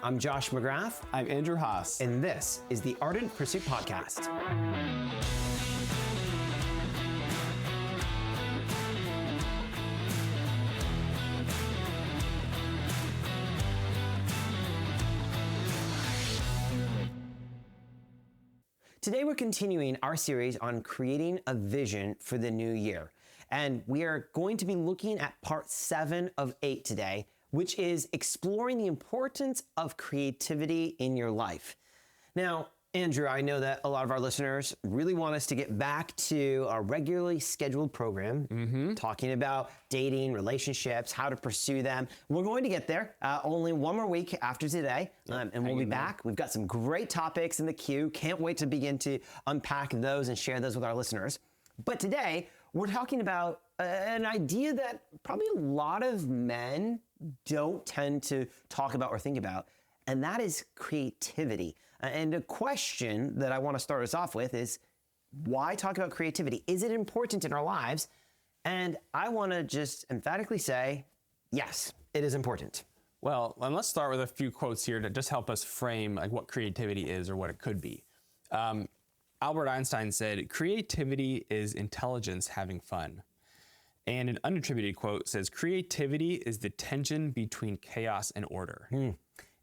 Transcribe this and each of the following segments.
I'm Josh McGrath. I'm Andrew Haas. And this is the Ardent Pursuit Podcast. Today we're continuing our series on creating a vision for the new year. And we are going to be looking at part 7 of 8 today, which is exploring the importance of creativity in your life. Now, Andrew, I know that a lot of our listeners really want us to get back to our regularly scheduled program, talking about dating, relationships, how to pursue them. We're going to get there only one more week after today, and we'll be back. We've got some great topics in the queue. Can't wait to begin to unpack those and share those with our listeners. But today, we're talking about an idea that probably a lot of men don't tend to talk about or think about, and that is creativity. And a question that I want to start us off with is, why talk about creativity? Is it important in our lives? And I want to just emphatically say, yes, it is important. Well, and let's start with a few quotes here to just help us frame like what creativity is or what it could be. Albert Einstein said, "Creativity is intelligence having fun." And an unattributed quote says, "Creativity is the tension between chaos and order."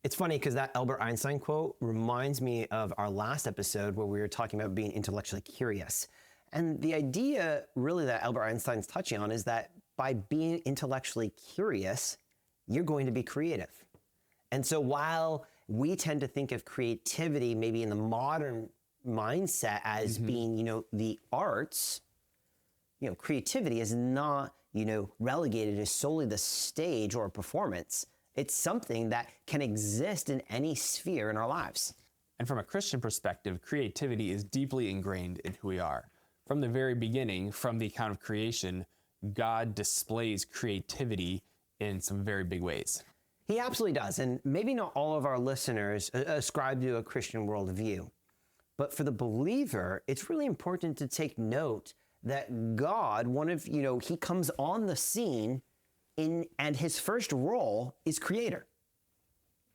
It's funny because that Albert Einstein quote reminds me of our last episode where we were talking about being intellectually curious. And the idea really that Albert Einstein's touching on is that by being intellectually curious, you're going to be creative. And so while we tend to think of creativity maybe in the modern mindset as being, the arts, creativity is not, relegated as solely the stage or a performance. It's something that can exist in any sphere in our lives. And from a Christian perspective, creativity is deeply ingrained in who we are. From the very beginning, from the account of creation, God displays creativity in some very big ways. He absolutely does. And maybe not all of our listeners ascribe to a Christian worldview. But for the believer, it's really important to take note that God, he comes on the scene and his first role is creator.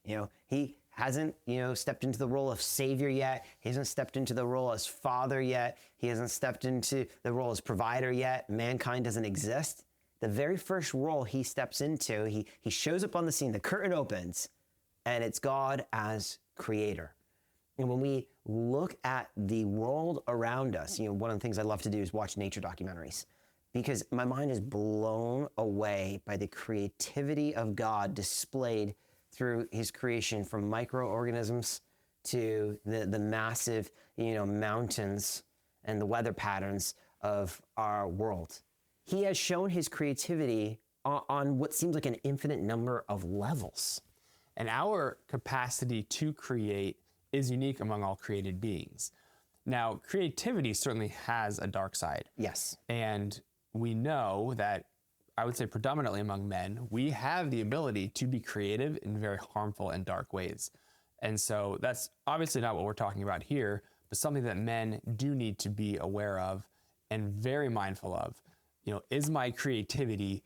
He hasn't, stepped into the role of savior yet. He hasn't stepped into the role as father yet. He hasn't stepped into the role as provider yet. Mankind doesn't exist. The very first role he steps into, he shows up on the scene, the curtain opens, and it's God as creator. And when we look at the world around us, one of the things I love to do is watch nature documentaries, because my mind is blown away by the creativity of God displayed through his creation, from microorganisms to the massive, mountains and the weather patterns of our world. He has shown his creativity on what seems like an infinite number of levels. And our capacity to create is unique among all created beings. Now, creativity certainly has a dark side. Yes. And we know that, I would say predominantly among men, we have the ability to be creative in very harmful and dark ways. And so that's obviously not what we're talking about here, but something that men do need to be aware of and very mindful of. Is my creativity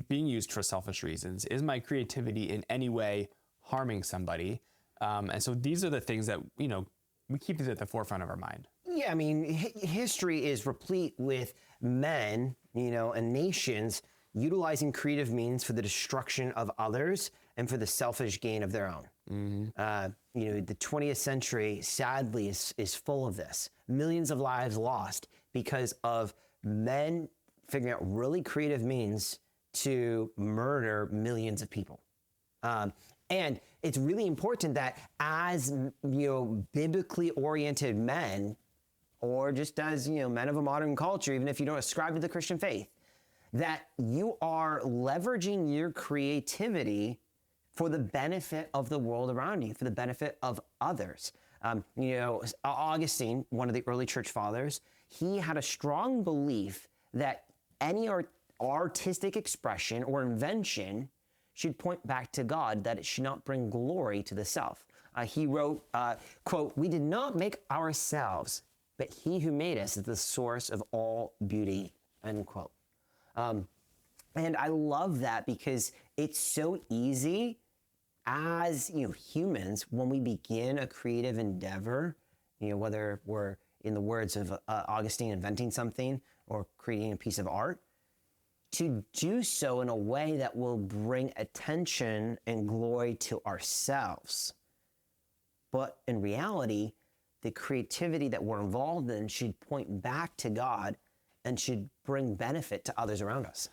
being used for selfish reasons? Is my creativity in any way harming somebody? And so these are the things that, we keep these at the forefront of our mind. Yeah, history is replete with men, and nations utilizing creative means for the destruction of others and for the selfish gain of their own. The 20th century, sadly, is full of this. Millions of lives lost because of men figuring out really creative means to murder millions of people. And it's really important that as, biblically oriented men, or just as, men of a modern culture, even if you don't ascribe to the Christian faith, that you are leveraging your creativity for the benefit of the world around you, for the benefit of others. Augustine, one of the early church fathers, he had a strong belief that any artistic expression or invention should point back to God, that it should not bring glory to the self. He wrote, quote, "We did not make ourselves, but he who made us is the source of all beauty," end quote. And I love that because it's so easy as humans, when we begin a creative endeavor, whether we're, in the words of Augustine, inventing something or creating a piece of art, to do so in a way that will bring attention and glory to ourselves. But in reality, the creativity that we're involved in should point back to God and should bring benefit to others around us.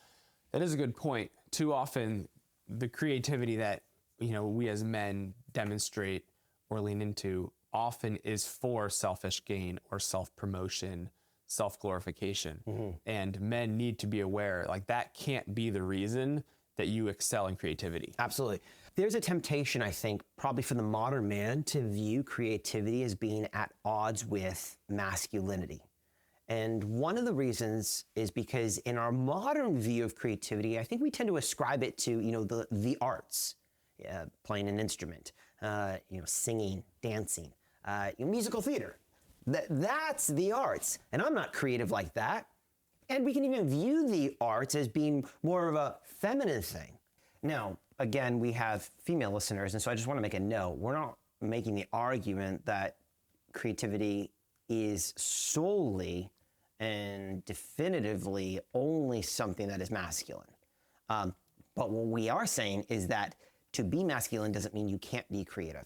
That is a good point. Too often, the creativity that we as men demonstrate or lean into often is for selfish gain or self-promotion, self-glorification. And men need to be aware, like, that can't be the reason that you excel in creativity. Absolutely. There's a temptation, I think, probably for the modern man to view creativity as being at odds with masculinity. And one of the reasons is because in our modern view of creativity, I think we tend to ascribe it to, the arts, playing an instrument, singing, dancing, musical theater. That's the arts. And I'm not creative like that. And we can even view the arts as being more of a feminine thing. Now, again, we have female listeners, and so I just want to make a note. We're not making the argument that creativity is solely and definitively only something that is masculine. But what we are saying is that to be masculine doesn't mean you can't be creative.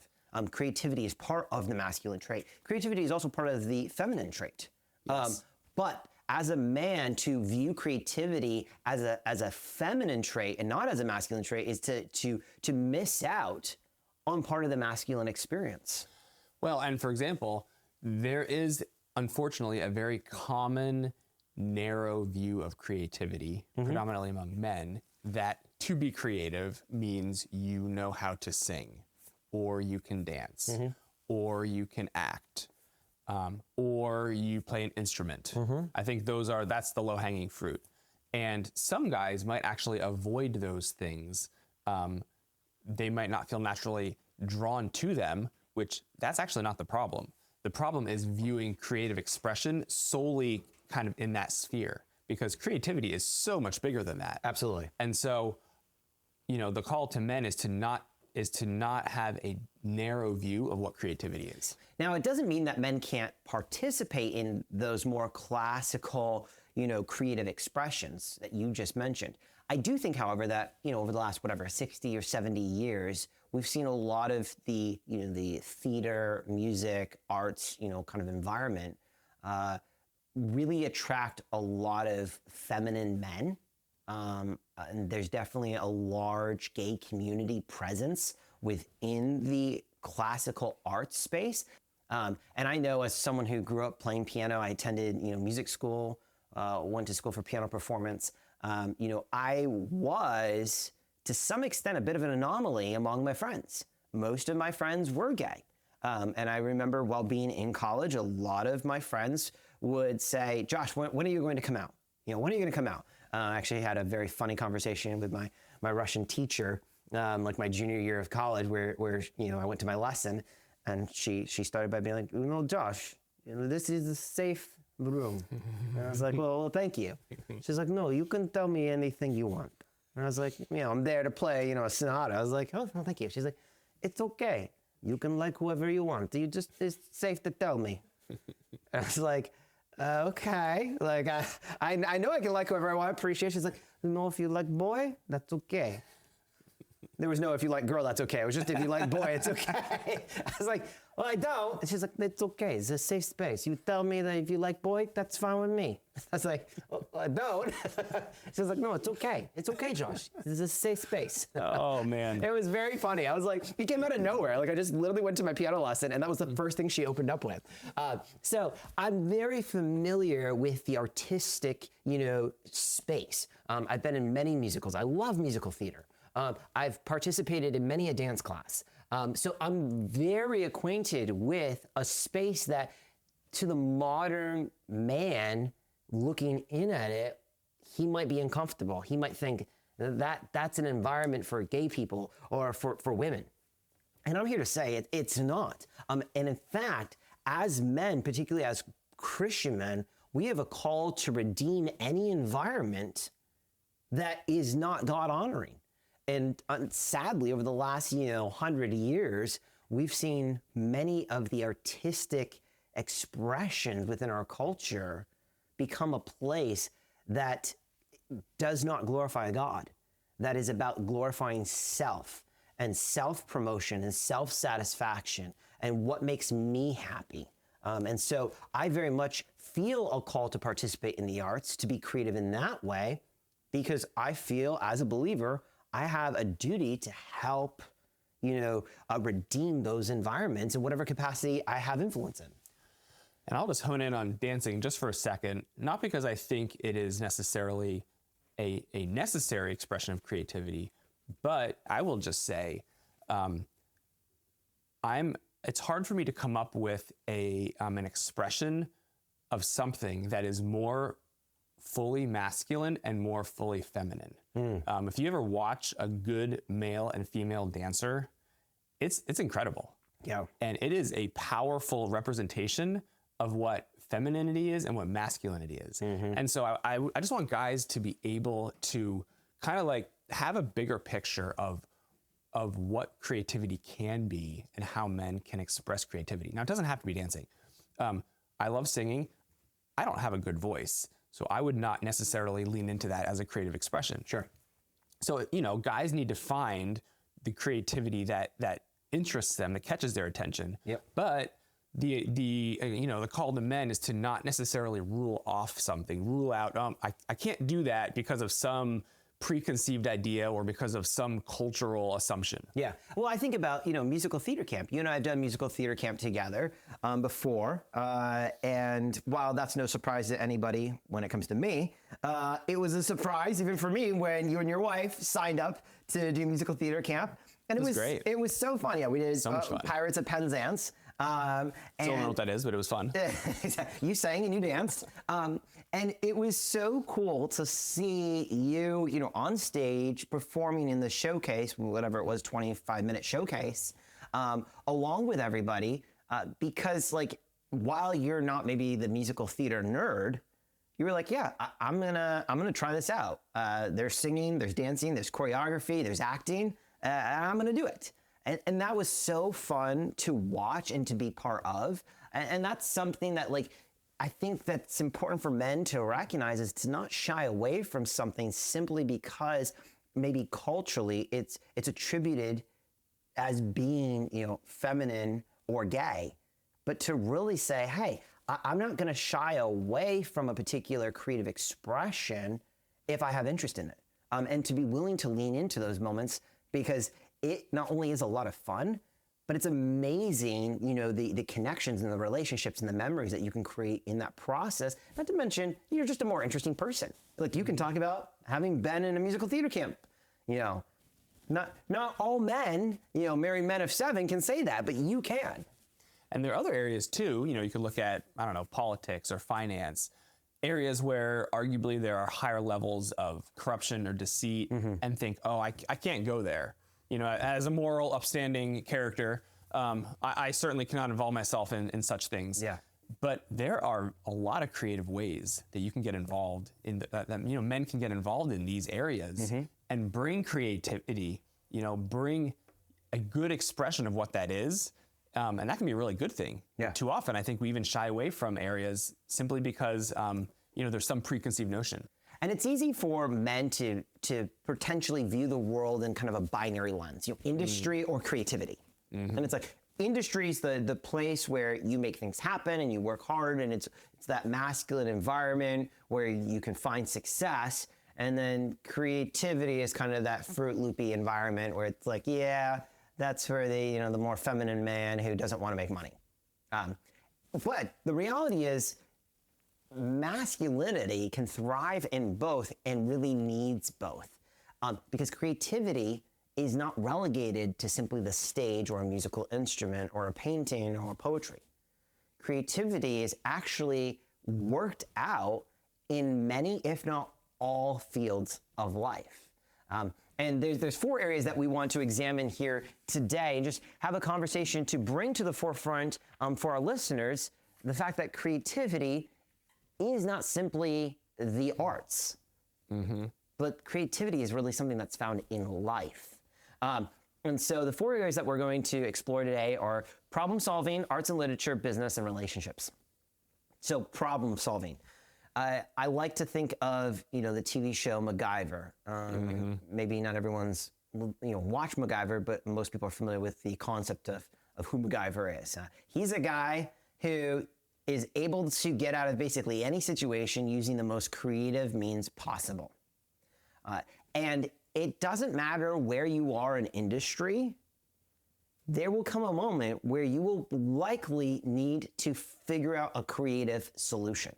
Creativity is part of the masculine trait. Creativity is also part of the feminine trait. Yes. But as a man, to view creativity as a feminine trait and not as a masculine trait is to miss out on part of the masculine experience. Well, and for example, there is unfortunately a very common narrow view of creativity, predominantly among men, that to be creative means you know how to sing, or you can dance, or you can act, or you play an instrument. I think that's the low-hanging fruit. And some guys might actually avoid those things. They might not feel naturally drawn to them, which that's actually not the problem. The problem is viewing creative expression solely kind of in that sphere, because creativity is so much bigger than that. Absolutely. And so, the call to men is to not have a narrow view of what creativity is. Now, it doesn't mean that men can't participate in those more classical, creative expressions that you just mentioned. I do think, however, that, over the last, 60 or 70 years, we've seen a lot of the theater, music, arts, kind of environment really attract a lot of feminine men. And there's definitely a large gay community presence within the classical arts space. And I know, as someone who grew up playing piano, I attended, music school, went to school for piano performance. I was, to some extent, a bit of an anomaly among my friends. Most of my friends were gay. And I remember, while being in college, a lot of my friends would say, "Josh, when are you going to come out? When are you going to come out?" I actually had a very funny conversation with my Russian teacher, like my junior year of college, where I went to my lesson, and she started by being like, "Josh, this is a safe room." And I was like, well, thank you. She's like, "No, you can tell me anything you want." And I was like, I'm there to play, a sonata. I was like, "Oh, no, thank you." She's like, "It's okay. You can like whoever you want. It's safe to tell me." And I was like, okay. Like, I know I can like whoever I want. Appreciate. She's like, "No, if you like boy, that's okay." There was no "if you like girl, that's okay." It was just "if you like boy, it's okay." I was like, "Well, I don't." And she's like, "It's okay. It's a safe space. You tell me that if you like boy, that's fine with me." I was like, "Well, I don't." She's like, "No, it's okay. It's okay, Josh. This is a safe space." Oh, man. It was very funny. I was like, it came out of nowhere. Like, I just literally went to my piano lesson, and that was the first thing she opened up with. So I'm very familiar with the artistic, space. I've been in many musicals. I love musical theater. I've participated in many a dance class. So I'm very acquainted with a space that, to the modern man looking in at it, he might be uncomfortable. He might think that that's an environment for gay people or for women. And I'm here to say it's not. And in fact, as men, particularly as Christian men, we have a call to redeem any environment that is not God honoring. And sadly, over the last 100 years, we've seen many of the artistic expressions within our culture become a place that does not glorify God, that is about glorifying self and self-promotion and self-satisfaction and what makes me happy. And so I very much feel a call to participate in the arts, to be creative in that way, because I feel as a believer, I have a duty to help, redeem those environments in whatever capacity I have influence in. And I'll just hone in on dancing just for a second, not because I think it is necessarily a necessary expression of creativity, but I will just say, it's hard for me to come up with an expression of something that is more fully masculine and more fully feminine. If you ever watch a good male and female dancer, it's incredible. Yeah. And it is a powerful representation of what femininity is and what masculinity is. And so I just want guys to be able to kind of like have a bigger picture of what creativity can be and how men can express creativity. Now, it doesn't have to be dancing. I love singing. I don't have a good voice, so I would not necessarily lean into that as a creative expression. Sure. So, guys need to find the creativity that interests them, that catches their attention. Yep. But the call to men is to not necessarily rule off something, rule out, I can't do that because of some preconceived idea or because of some cultural assumption. Yeah. Well, I think about, musical theater camp. You and I have done musical theater camp together before. And while that's no surprise to anybody when it comes to me, it was a surprise even for me when you and your wife signed up to do musical theater camp. And it was great. It was so fun. Yeah, we did so much fun. Pirates of Penzance. Still don't know what that is, but it was fun. You sang and you danced. And it was so cool to see you, on stage performing in the showcase, whatever it was, 25-minute showcase, along with everybody, because while you're not maybe the musical theater nerd, you were like, yeah, I'm gonna try this out. There's singing, there's dancing, there's choreography, there's acting, and I'm gonna do it. And that was so fun to watch and to be part of. And that's something that I think that's important for men to recognize, is to not shy away from something simply because maybe culturally it's attributed as being, feminine or gay, but to really say, hey, I'm not gonna shy away from a particular creative expression if I have interest in it. And to be willing to lean into those moments, because it not only is a lot of fun, but it's amazing, the connections and the relationships and the memories that you can create in that process. Not to mention, you're just a more interesting person. You can talk about having been in a musical theater camp. Not all men, married men of 7 can say that, but you can. And there are other areas too. You could look at, politics or finance, areas where arguably there are higher levels of corruption or deceit, and think, oh, I can't go there. As a moral, upstanding character, I certainly cannot involve myself in such things. Yeah. But there are a lot of creative ways that you can get involved in that men can get involved in these areas and bring creativity. Bring a good expression of what that is, and that can be a really good thing. Yeah. Too often, I think we even shy away from areas simply because there's some preconceived notion. And it's easy for men to potentially view the world in kind of a binary lens, industry or creativity. And it's industry is the place where you make things happen and you work hard, and it's that masculine environment where you can find success. And then creativity is kind of that Fruit Loopy environment where it's that's for the more feminine man who doesn't want to make money. But the reality is, masculinity can thrive in both and really needs both, because creativity is not relegated to simply the stage or a musical instrument or a painting or poetry. Creativity is actually worked out in many, if not all, fields of life. And there's 4 areas that we want to examine here today, and just have a conversation to bring to the forefront for our listeners the fact that creativity is not simply the arts. but creativity is really something that's found in life. And so the 4 areas that we're going to explore today are problem solving, arts and literature, business, and relationships. So problem solving. I like to think of, the TV show MacGyver. Maybe not everyone's, watched MacGyver, but most people are familiar with the concept of who MacGyver is. He's a guy who is able to get out of basically any situation using the most creative means possible. And it doesn't matter where you are in industry, there will come a moment where you will likely need to figure out a creative solution.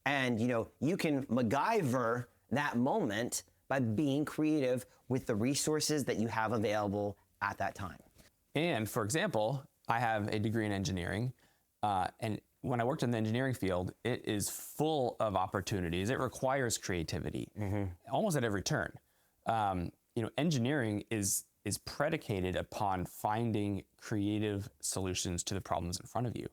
And, you can MacGyver that moment by being creative with the resources that you have available at that time. And for example, I have a degree in engineering, and when I worked in the engineering field, it is full of opportunities. It requires creativity almost at every turn. Engineering is predicated upon finding creative solutions to the problems in front of you.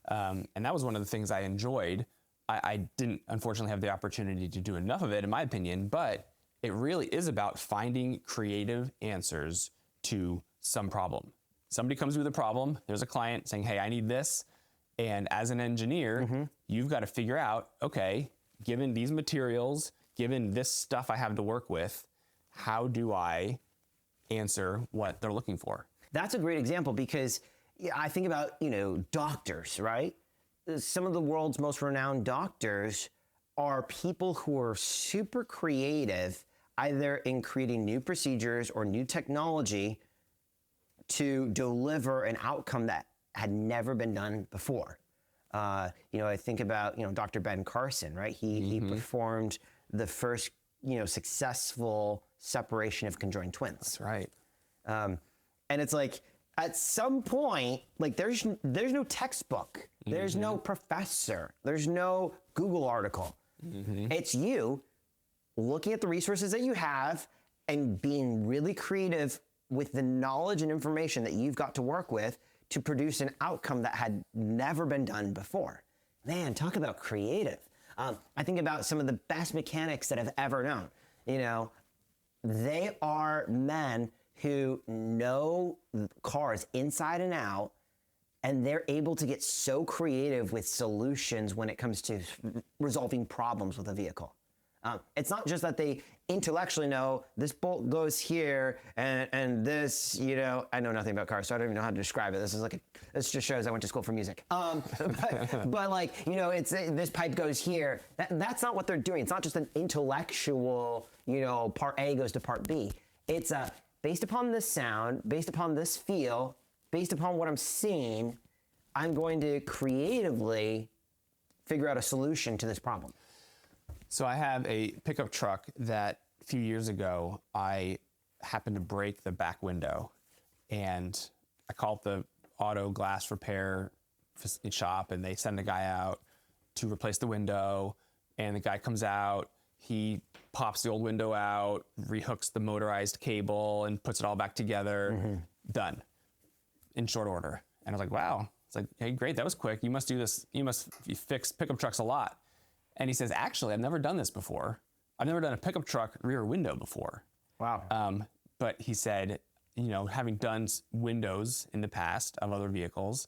And that was one of the things I enjoyed. I didn't unfortunately have the opportunity to do enough of it, in my opinion, but it really is about finding creative answers to some problem. Somebody comes with a problem, there's a client saying, hey, I need this. And as an engineer, you've got to figure out, okay, given these materials, given this stuff I have to work with, how do I answer what they're looking for? That's a great example because I think about, doctors, right? Some of the world's most renowned doctors are people who are super creative, either in creating new procedures or new technology to deliver an outcome that had never been done before. I think about, Dr. Ben Carson, right? He performed the first, successful separation of conjoined twins. That's right. And it's like, at some point, like there's no textbook, there's no professor, there's no Google article. It's you looking at the resources that you have and being really creative with the knowledge and information that you've got to work with to produce an outcome that had never been done before. Man, talk about creative. I think about some of the best mechanics that I've ever known. They are men who know cars inside and out, and they're able to get so creative with solutions when it comes to resolving problems with a vehicle. It's not just that they intellectually know this bolt goes here and this, I know nothing about cars, so I don't even know how to describe it. This just shows I went to school for music. But it's this pipe goes here. That's not what they're doing. It's not just an intellectual, part A goes to part B. It's based upon this sound, based upon this feel, based upon what I'm seeing, I'm going to creatively figure out a solution to this problem. So I have a pickup truck that a few years ago, I happened to break the back window, and I called the auto glass repair shop, and they send a guy out to replace the window, and the guy comes out, he pops the old window out, rehooks the motorized cable and puts it all back together, done in short order. And I was like, wow. It's like, hey, great, that was quick. You must do this. You fix pickup trucks a lot. And he says, actually, I've never done this before. I've never done a pickup truck rear window before. Wow. But he said, having done windows in the past of other vehicles,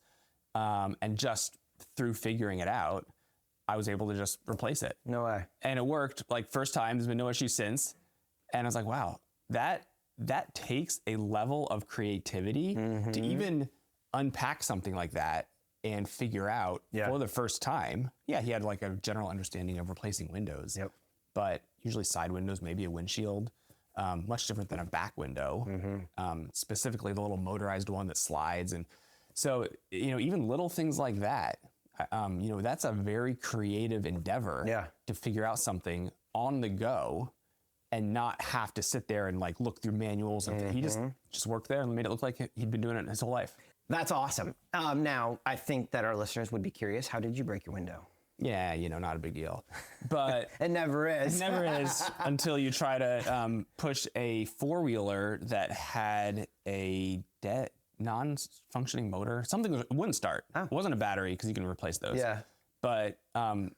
and just through figuring it out, I was able to just replace it. No way. And it worked like first time. There's been no issue since. And I was like, wow, that takes a level of creativity to even unpack something like that and figure out for the first time. Yeah, he had like a general understanding of replacing windows, but usually side windows, maybe a windshield, much different than a back window, specifically the little motorized one that slides. And so, even little things like that, that's a very creative endeavor to figure out something on the go and not have to sit there and like look through manuals. And he just worked there and made it look like he'd been doing it his whole life. That's awesome. Now, I think that our listeners would be curious, how did you break your window? Yeah, not a big deal. But it never is. It never is until you try to push a four-wheeler that had a non-functioning motor. Something that wouldn't start. It wasn't a battery because you can replace those. Yeah. But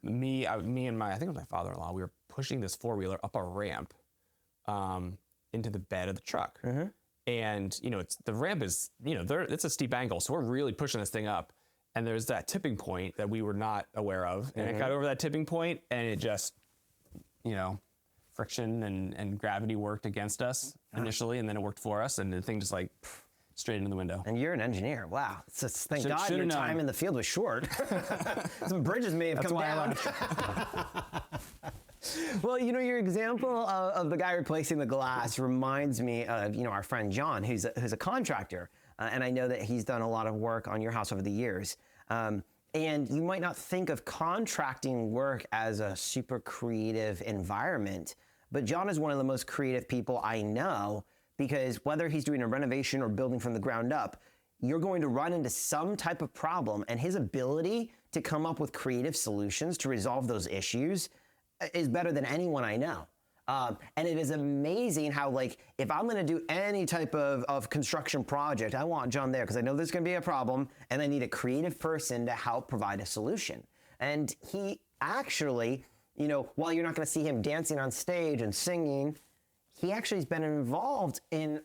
me and I think it was my father-in-law, we were pushing this 4-wheeler up a ramp into the bed of the truck. And, the ramp is, it's a steep angle. So we're really pushing this thing up. And there's that tipping point that we were not aware of. And it got over that tipping point and it just, friction and gravity worked against us initially. And then it worked for us. And the thing just like straight into the window. And you're an engineer. Wow. Thank God your time in the field was short. Some bridges may have come down. Well, your example of the guy replacing the glass reminds me of, our friend John, who's a contractor. And I know that he's done a lot of work on your house over the years. And you might not think of contracting work as a super creative environment, but John is one of the most creative people I know, because whether he's doing a renovation or building from the ground up, you're going to run into some type of problem, and his ability to come up with creative solutions to resolve those issues is better than anyone I know. And it is amazing how, if I'm going to do any type of construction project, I want John there because I know there's going to be a problem and I need a creative person to help provide a solution. And he actually, while you're not going to see him dancing on stage and singing, he actually has been involved in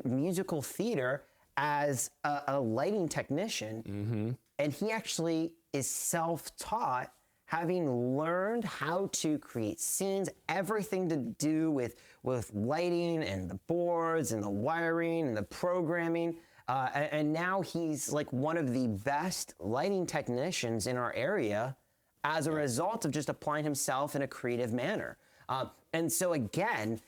musical theater as a lighting technician. And he actually is self-taught, having learned how to create scenes, everything to do with lighting and the boards and the wiring and the programming. And now he's like one of the best lighting technicians in our area as a result of just applying himself in a creative manner. And so again,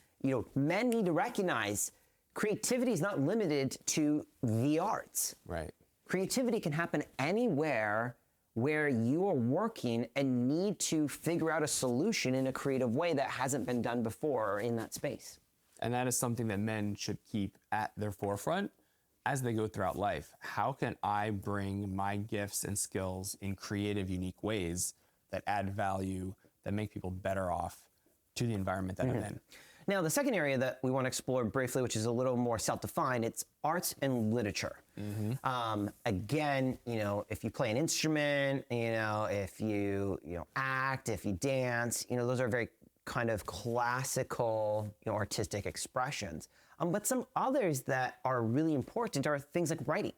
men need to recognize creativity is not limited to the arts. Right. Creativity can happen anywhere where you are working and need to figure out a solution in a creative way that hasn't been done before or in that space. And that is something that men should keep at their forefront as they go throughout life. How can I bring my gifts and skills in creative, unique ways that add value, that make people better off to the environment that I'm in? Now, the second area that we want to explore briefly, which is a little more self-defined, it's arts and literature. Again, if you play an instrument, if you act, if you dance, those are very kind of classical, artistic expressions. But some others that are really important are things like writing.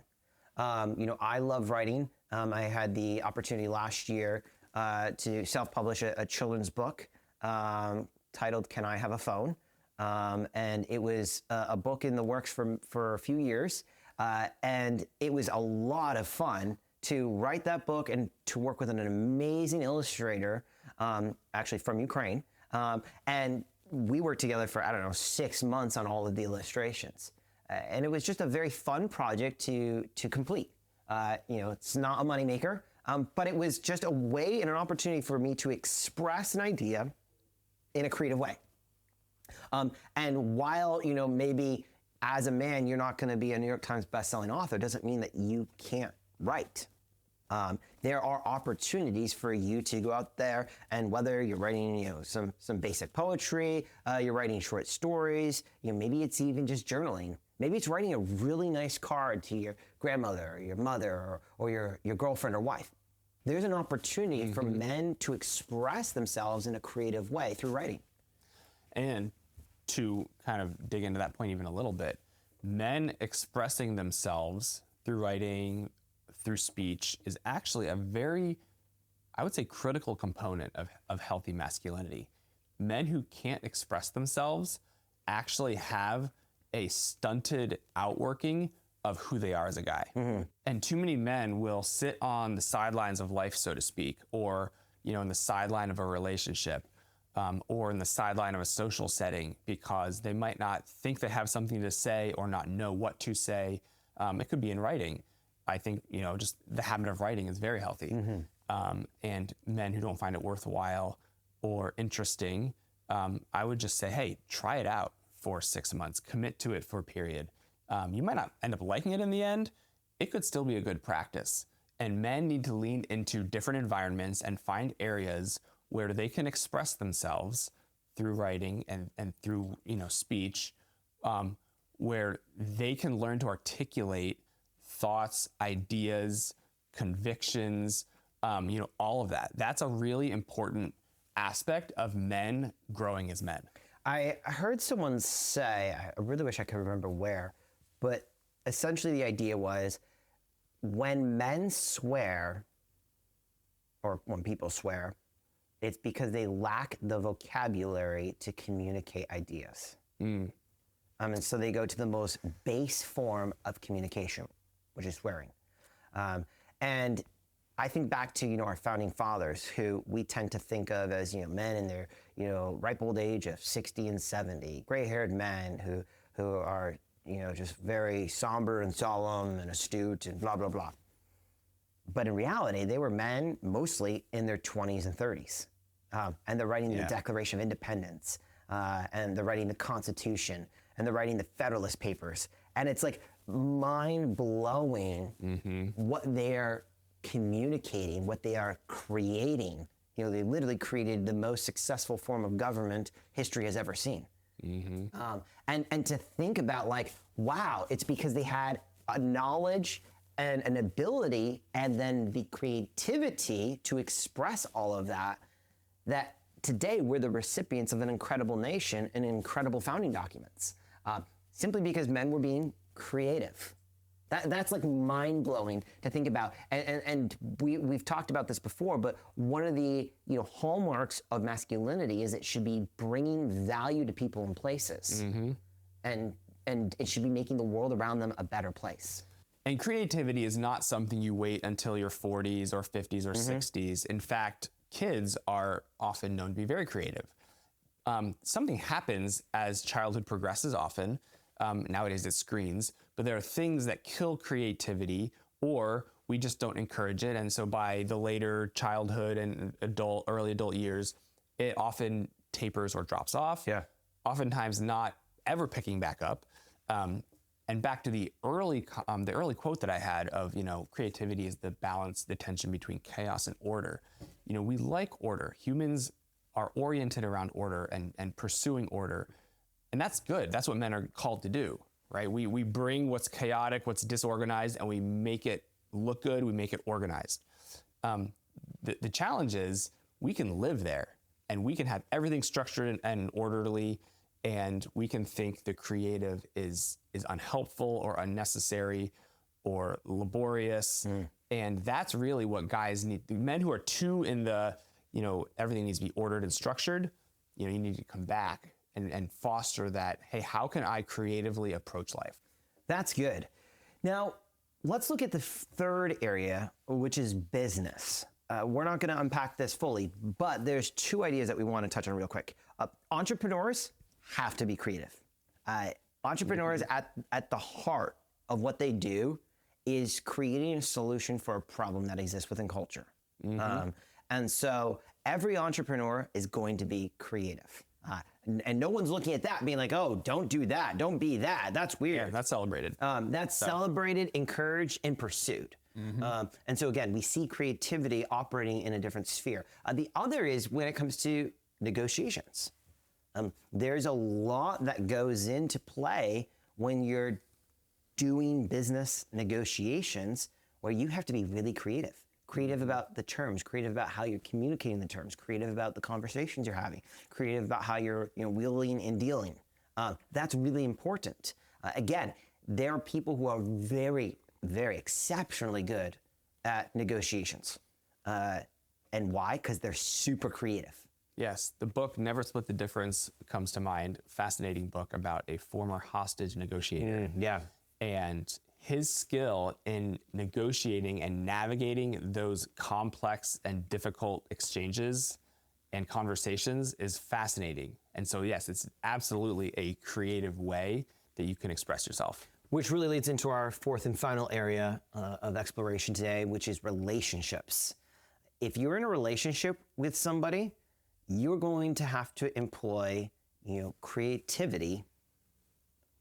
I love writing. I had the opportunity last year to self-publish a children's book titled "Can I Have a Phone?" And it was a book in the works for a few years. And it was a lot of fun to write that book and to work with an amazing illustrator, actually from Ukraine. And we worked together for, 6 months on all of the illustrations. And it was just a very fun project to complete. It's not a moneymaker, but it was just a way and an opportunity for me to express an idea in a creative way. And while, maybe as a man, you're not going to be a New York Times bestselling author, doesn't mean that you can't write. There are opportunities for you to go out there, and whether you're writing, some basic poetry, you're writing short stories, maybe it's even just journaling. Maybe it's writing a really nice card to your grandmother or your mother or your girlfriend or wife. There's an opportunity for men to express themselves in a creative way through writing. And to kind of dig into that point even a little bit, men expressing themselves through writing, through speech, is actually a very, I would say, critical component of healthy masculinity. Men who can't express themselves actually have a stunted outworking of who they are as a guy. And too many men will sit on the sidelines of life, so to speak, or in the sideline of a relationship, or in the sideline of a social setting, because they might not think they have something to say or not know what to say. It could be in writing. I think, just the habit of writing is very healthy. And men who don't find it worthwhile or interesting, I would just say, hey, try it out for 6 months, commit to it for a period. You might not end up liking it in the end. It could still be a good practice. And men need to lean into different environments and find areas where they can express themselves through writing and through speech, where they can learn to articulate thoughts, ideas, convictions, all of that. That's a really important aspect of men growing as men. I heard someone say, I really wish I could remember where, but essentially the idea was when men swear, or when people swear, it's because they lack the vocabulary to communicate ideas. And so they go to the most base form of communication, which is swearing. And I think back to, our founding fathers, who we tend to think of as, men in their, ripe old age of 60 and 70, gray-haired men who are, just very somber and solemn and astute and blah, blah, blah. But in reality, they were men mostly in their 20s and 30s. And they're writing the Declaration of Independence, and they're writing the Constitution, and they're writing the Federalist Papers. And it's like mind-blowing what they're communicating, what they are creating. They literally created the most successful form of government history has ever seen. And to think about wow, it's because they had a knowledge and an ability and then the creativity to express all of that today we're the recipients of an incredible nation and incredible founding documents. Simply because men were being creative. That's mind-blowing to think about. And we've talked about this before, but one of the hallmarks of masculinity is it should be bringing value to people and places. And it should be making the world around them a better place. And creativity is not something you wait until your 40s or 50s or 60s. In fact, kids are often known to be very creative. Something happens as childhood progresses often. Nowadays it's screens, but there are things that kill creativity or we just don't encourage it. And so by the later childhood and early adult years, it often tapers or drops off. Yeah. Oftentimes not ever picking back up. And back to the early quote that I had of, creativity is the balance, the tension between chaos and order. We like order. Humans are oriented around order and pursuing order. And that's good. That's what men are called to do, right? We bring what's chaotic, what's disorganized, and we make it look good. We make it organized. The challenge is we can live there and we can have everything structured and orderly, and we can think the creative is unhelpful or unnecessary or laborious. And that's really what guys need. The men who are too in the, everything needs to be ordered and structured, you need to come back and foster that, hey, how can I creatively approach life? That's good. Now, let's look at the third area, which is business. We're not going to unpack this fully, but there's two ideas that we want to touch on real quick. Entrepreneurs have to be creative. Entrepreneurs at the heart of what they do is creating a solution for a problem that exists within culture. And so every entrepreneur is going to be creative. And no one's looking at that being like, oh, don't do that. Don't be that. That's weird. Yeah, that's celebrated. That's celebrated, encouraged, and pursued. And so again, we see creativity operating in a different sphere. The other is when it comes to negotiations. There's a lot that goes into play when you're doing business negotiations where you have to be really creative. Creative about the terms, creative about how you're communicating the terms, creative about the conversations you're having, creative about how you're wheeling and dealing. That's really important. Again, there are people who are very, very exceptionally good at negotiations. And why? Because they're super creative. Yes, the book Never Split the Difference comes to mind. Fascinating book about a former hostage negotiator. Yeah. And his skill in negotiating and navigating those complex and difficult exchanges and conversations is fascinating. And so, yes, it's absolutely a creative way that you can express yourself. Which really leads into our fourth and final area of exploration today, which is relationships. If you're in a relationship with somebody, you're going to have to employ, creativity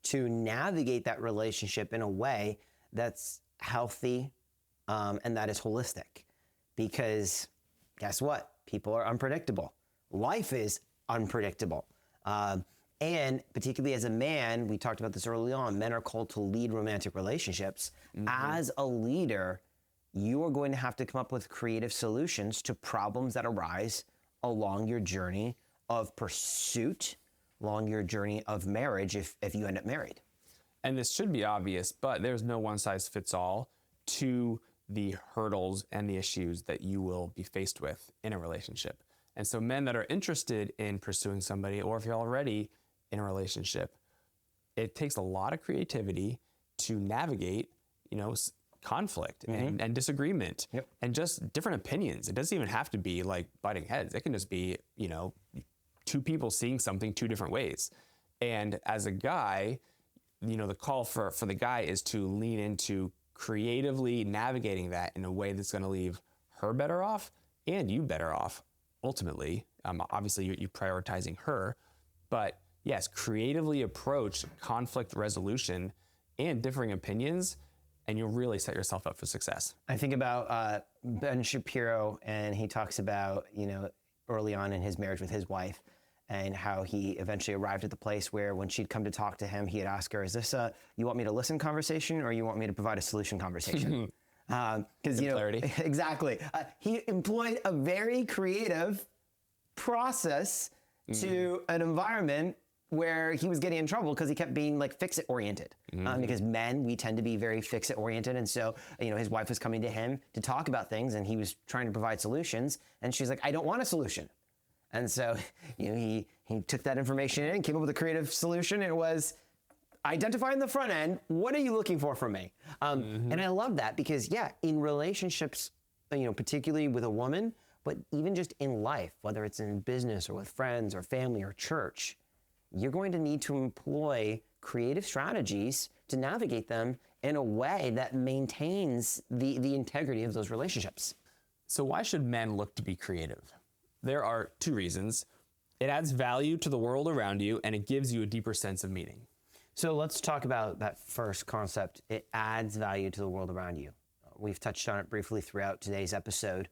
to navigate that relationship in a way that's healthy and that is holistic. Because guess what? People are unpredictable. Life is unpredictable. And particularly as a man, we talked about this early on, men are called to lead romantic relationships. As a leader, you are going to have to come up with creative solutions to problems that arise along your journey of pursuit, along your journey of marriage if you end up married. And this should be obvious, but there's no one size fits all to the hurdles and the issues that you will be faced with in a relationship. And so men that are interested in pursuing somebody, or if you're already in a relationship, it takes a lot of creativity to navigate, conflict and disagreement and just different opinions. It doesn't even have to be like butting heads. It can just be, two people seeing something two different ways. And as a guy, the call for the guy is to lean into creatively navigating that in a way that's going to leave her better off and you better off. Ultimately, obviously you're prioritizing her, but yes, creatively approach conflict resolution and differing opinions, and you'll really set yourself up for success. I think about Ben Shapiro, and he talks about, early on in his marriage with his wife, and how he eventually arrived at the place where when she'd come to talk to him, he'd ask her, is this a you want me to listen conversation or you want me to provide a solution conversation? Because, exactly. He employed a very creative process to an environment where he was getting in trouble because he kept being like fix-it oriented. Because men, we tend to be very fix-it oriented. And so, his wife was coming to him to talk about things and he was trying to provide solutions. And she's like, I don't want a solution. And so, he took that information in and came up with a creative solution. It was identify in the front end, what are you looking for from me? And I love that because, in relationships, particularly with a woman, but even just in life, whether it's in business or with friends or family or church, you're going to need to employ creative strategies to navigate them in a way that maintains the integrity of those relationships. So why should men look to be creative? There are two reasons. It adds value to the world around you, and it gives you a deeper sense of meaning. So let's talk about that first concept. It adds value to the world around you. We've touched on it briefly throughout today's episode,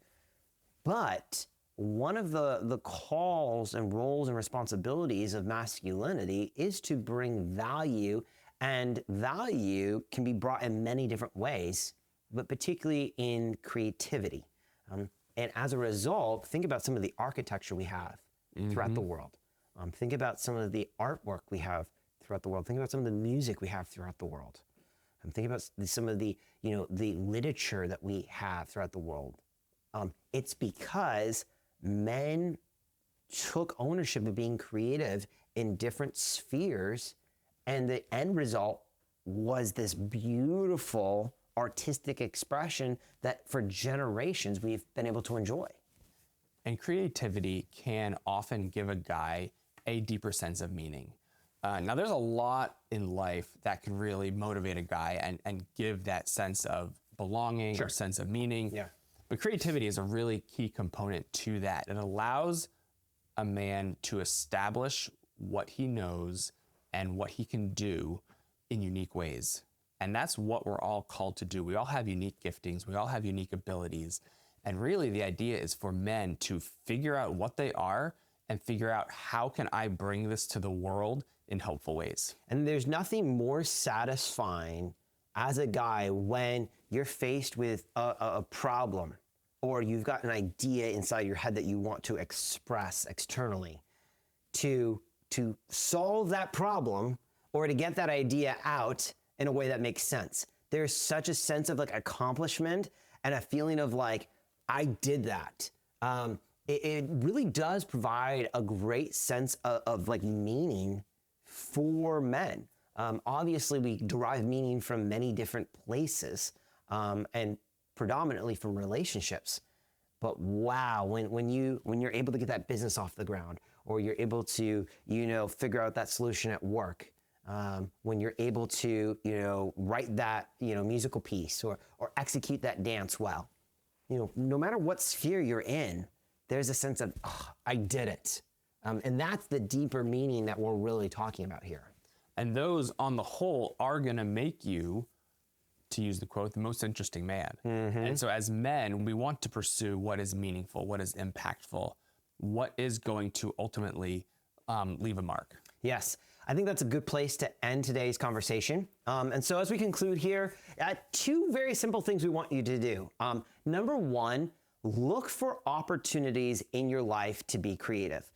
but one of the calls and roles and responsibilities of masculinity is to bring value, and value can be brought in many different ways, but particularly in creativity. And as a result, think about some of the architecture we have throughout the world. Think about some of the artwork we have throughout the world. Think about some of the music we have throughout the world. Think about some of the, the literature that we have throughout the world. It's because men took ownership of being creative in different spheres, and the end result was this beautiful artistic expression that for generations we've been able to enjoy. And creativity can often give a guy a deeper sense of meaning. Now, there's a lot in life that can really motivate a guy and give that sense of belonging or sense of meaning. Yeah. But creativity is a really key component to that. It allows a man to establish what he knows and what he can do in unique ways. And that's what we're all called to do. We all have unique giftings. We all have unique abilities. And really the idea is for men to figure out what they are and figure out how can I bring this to the world in helpful ways. And there's nothing more satisfying as a guy when you're faced with a problem, or you've got an idea inside your head that you want to express externally, to solve that problem or to get that idea out in a way that makes sense. There's such a sense of like accomplishment and a feeling of like, I did that. It really does provide a great sense of like meaning for men. Obviously, we derive meaning from many different places, and predominantly from relationships. But wow, when you're able to get that business off the ground, or you're able to figure out that solution at work, when you're able to write that musical piece or execute that dance well, no matter what sphere you're in, there's a sense of I did it, and that's the deeper meaning that we're really talking about here. And those, on the whole, are going to make you, to use the quote, the most interesting man. And so as men, we want to pursue what is meaningful, what is impactful, what is going to ultimately leave a mark. Yes. I think that's a good place to end today's conversation. And so as we conclude here, two very simple things we want you to do. Number one, look for opportunities in your life to be creative.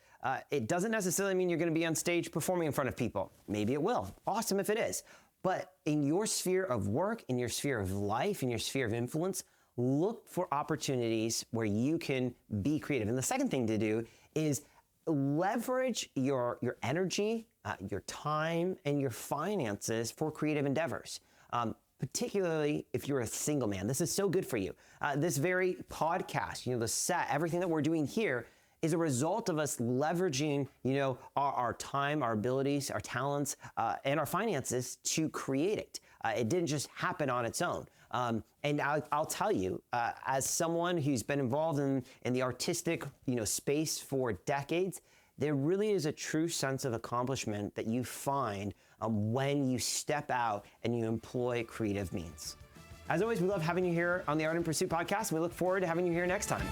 It doesn't necessarily mean you're going to be on stage performing in front of people. Maybe it will. Awesome if it is. But in your sphere of work, in your sphere of life, in your sphere of influence, look for opportunities where you can be creative. And the second thing to do is leverage your energy, your time, and your finances for creative endeavors. Particularly if you're a single man. This is so good for you. This very podcast, the set, everything that we're doing here is a result of us leveraging, our time, our abilities, our talents, and our finances to create it. It didn't just happen on its own. And I'll tell you, as someone who's been involved in the artistic, space for decades, there really is a true sense of accomplishment that you find when you step out and you employ creative means. As always, we love having you here on the Art in Pursuit podcast, and we look forward to having you here next time.